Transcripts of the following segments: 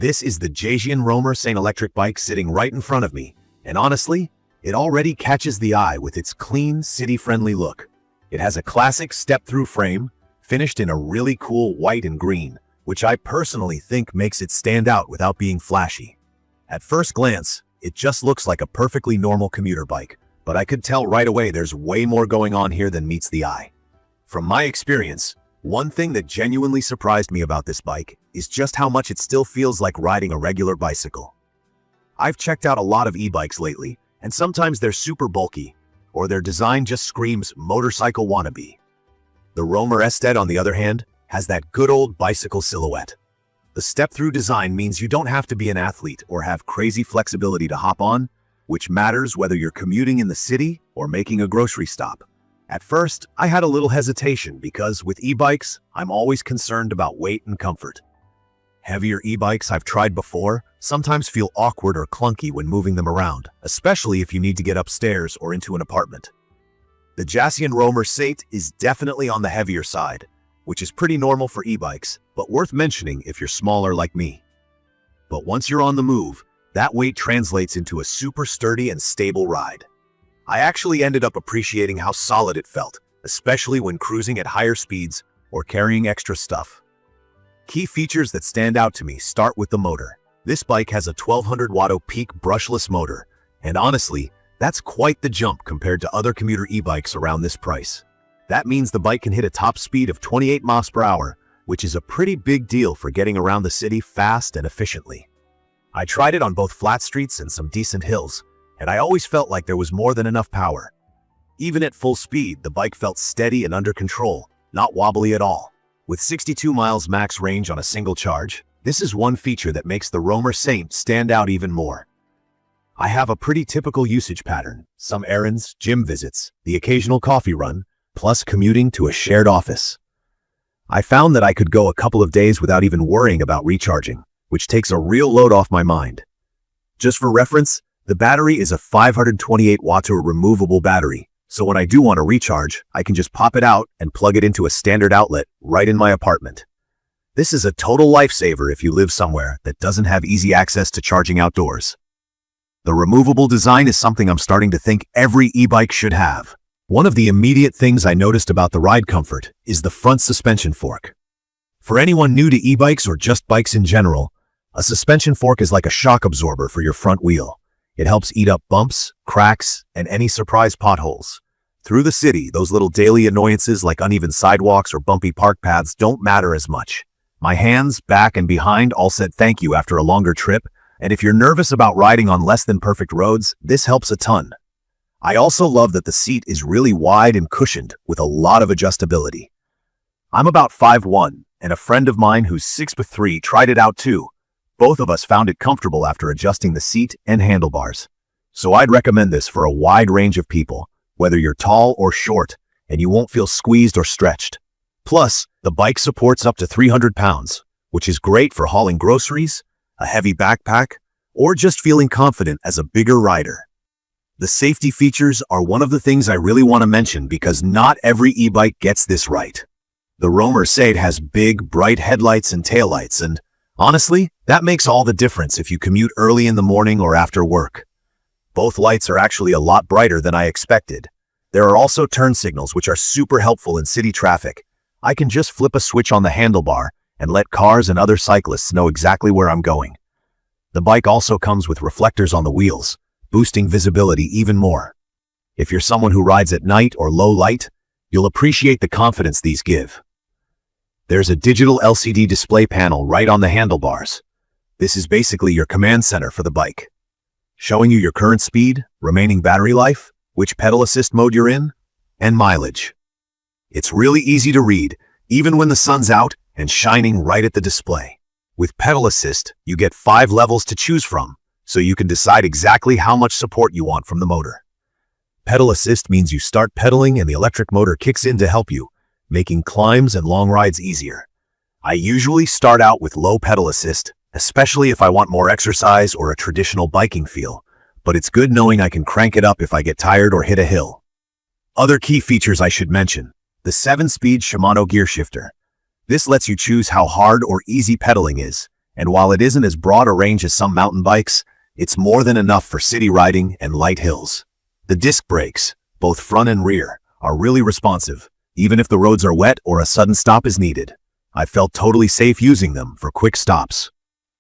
This is the Jasion Roamer ST electric bike sitting right in front of me, and honestly, it already catches the eye with its clean, city-friendly look. It has a classic step-through frame, finished in a really cool white and green, which I personally think makes it stand out without being flashy. At first glance, it just looks like a perfectly normal commuter bike, but I could tell right away there's way more going on here than meets the eye. From my experience, one thing that genuinely surprised me about this bike is just how much it still feels like riding a regular bicycle. I've checked out a lot of e-bikes lately, and sometimes they're super bulky, or their design just screams motorcycle wannabe. The Roamer ST, on the other hand, has that good old bicycle silhouette. The step-through design means you don't have to be an athlete or have crazy flexibility to hop on, which matters whether you're commuting in the city or making a grocery stop. At first, I had a little hesitation because with e-bikes, I'm always concerned about weight and comfort. Heavier e-bikes I've tried before sometimes feel awkward or clunky when moving them around, especially if you need to get upstairs or into an apartment. The Jasion Roamer ST is definitely on the heavier side, which is pretty normal for e-bikes, but worth mentioning if you're smaller like me. But once you're on the move, that weight translates into a super sturdy and stable ride. I actually ended up appreciating how solid it felt, especially when cruising at higher speeds or carrying extra stuff. Key features that stand out to me start with the motor. This bike has a 1200 watt peak brushless motor, and honestly, that's quite the jump compared to other commuter e-bikes around this price. That means the bike can hit a top speed of 28 miles per hour, which is a pretty big deal for getting around the city fast and efficiently. I tried it on both flat streets and some decent hills, and I always felt like there was more than enough power. Even at full speed, the bike felt steady and under control, not wobbly at all. With 62 miles max range on a single charge, this is one feature that makes the Roamer ST stand out even more. I have a pretty typical usage pattern: some errands, gym visits, the occasional coffee run, plus commuting to a shared office. I found that I could go a couple of days without even worrying about recharging, which takes a real load off my mind. Just for reference, the battery is a 528 watt removable battery, so when I do want to recharge, I can just pop it out and plug it into a standard outlet right in my apartment. This is a total lifesaver if you live somewhere that doesn't have easy access to charging outdoors. The removable design is something I'm starting to think every e-bike should have. One of the immediate things I noticed about the ride comfort is the front suspension fork. For anyone new to e-bikes or just bikes in general, a suspension fork is like a shock absorber for your front wheel. It helps eat up bumps, cracks, and any surprise potholes. Through the city, those little daily annoyances like uneven sidewalks or bumpy park paths don't matter as much. My hands, back, and behind all said thank you after a longer trip, and if you're nervous about riding on less than perfect roads, this helps a ton. I also love that the seat is really wide and cushioned with a lot of adjustability. I'm about 5'1", and a friend of mine who's 6'3" tried it out too. Both of us found it comfortable after adjusting the seat and handlebars. So I'd recommend this for a wide range of people, whether you're tall or short, and you won't feel squeezed or stretched. Plus, the bike supports up to 300 pounds, which is great for hauling groceries, a heavy backpack, or just feeling confident as a bigger rider. The safety features are one of the things I really want to mention because not every e-bike gets this right. The Roamer ST has big, bright headlights and taillights, and honestly, that makes all the difference if you commute early in the morning or after work. Both lights are actually a lot brighter than I expected. There are also turn signals which are super helpful in city traffic. I can just flip a switch on the handlebar and let cars and other cyclists know exactly where I'm going. The bike also comes with reflectors on the wheels, boosting visibility even more. If you're someone who rides at night or low light, you'll appreciate the confidence these give. There's a digital LCD display panel right on the handlebars. This is basically your command center for the bike, showing you your current speed, remaining battery life, which pedal assist mode you're in, and mileage. It's really easy to read, even when the sun's out and shining right at the display. With pedal assist, you get 5 levels to choose from, so you can decide exactly how much support you want from the motor. Pedal assist means you start pedaling and the electric motor kicks in to help you, making climbs and long rides easier. I usually start out with low pedal assist, especially if I want more exercise or a traditional biking feel, but it's good knowing I can crank it up if I get tired or hit a hill. Other key features I should mention: the 7-speed Shimano gear shifter. This lets you choose how hard or easy pedaling is, And while it isn't as broad a range as some mountain bikes, it's more than enough for city riding and light hills. The disc brakes, both front and rear, are really responsive, even if the roads are wet or a sudden stop is needed. I felt totally safe using them for quick stops.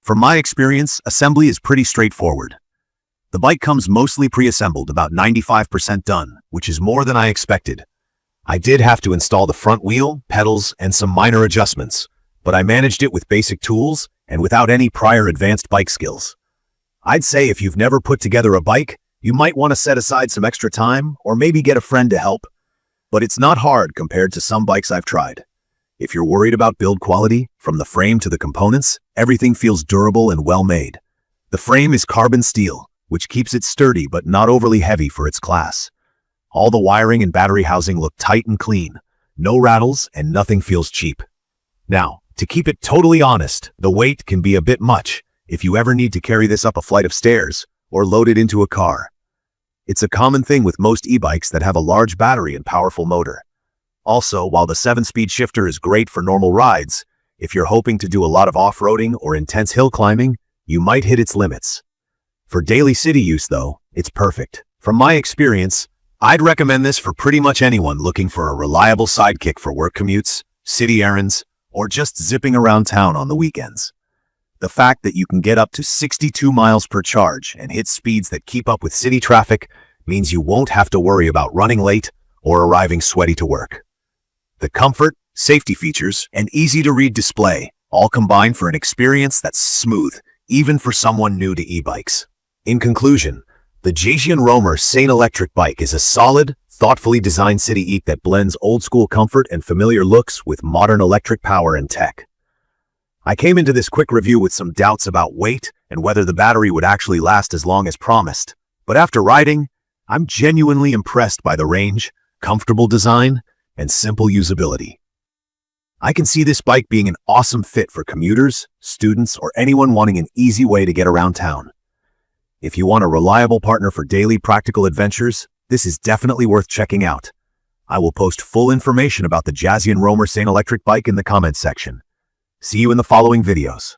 From my experience, assembly is pretty straightforward. The bike comes mostly pre-assembled, about 95% done, which is more than I expected. I did have to install the front wheel, pedals, and some minor adjustments, but I managed it with basic tools and without any prior advanced bike skills. I'd say if you've never put together a bike, you might want to set aside some extra time or maybe get a friend to help. But it's not hard compared to some bikes I've tried. If you're worried about build quality, from the frame to the components, everything feels durable and well made. The frame is carbon steel, which keeps it sturdy but not overly heavy for its class. All the wiring and battery housing look tight and clean. No rattles and nothing feels cheap. Now, to keep it totally honest, the weight can be a bit much if you ever need to carry this up a flight of stairs or load it into a car. It's a common thing with most e-bikes that have a large battery and powerful motor. Also, while the 7-speed shifter is great for normal rides, if you're hoping to do a lot of off-roading or intense hill climbing, you might hit its limits. For daily city use, though, it's perfect. From my experience, I'd recommend this for pretty much anyone looking for a reliable sidekick for work commutes, city errands, or just zipping around town on the weekends. The fact that you can get up to 62 miles per charge and hit speeds that keep up with city traffic means you won't have to worry about running late or arriving sweaty to work. The comfort, safety features, and easy-to-read display all combine for an experience that's smooth, even for someone new to e-bikes. In conclusion, the Jasion Roamer ST electric bike is a solid, thoughtfully designed city e-bike that blends old-school comfort and familiar looks with modern electric power and tech. I came into this quick review with some doubts about weight and whether the battery would actually last as long as promised, but after riding, I'm genuinely impressed by the range, comfortable design, and simple usability. I can see this bike being an awesome fit for commuters, students, or anyone wanting an easy way to get around town. If you want a reliable partner for daily practical adventures, this is definitely worth checking out. I will post full information about the Jasion Roamer ST electric bike in the comments section. See you in the following videos.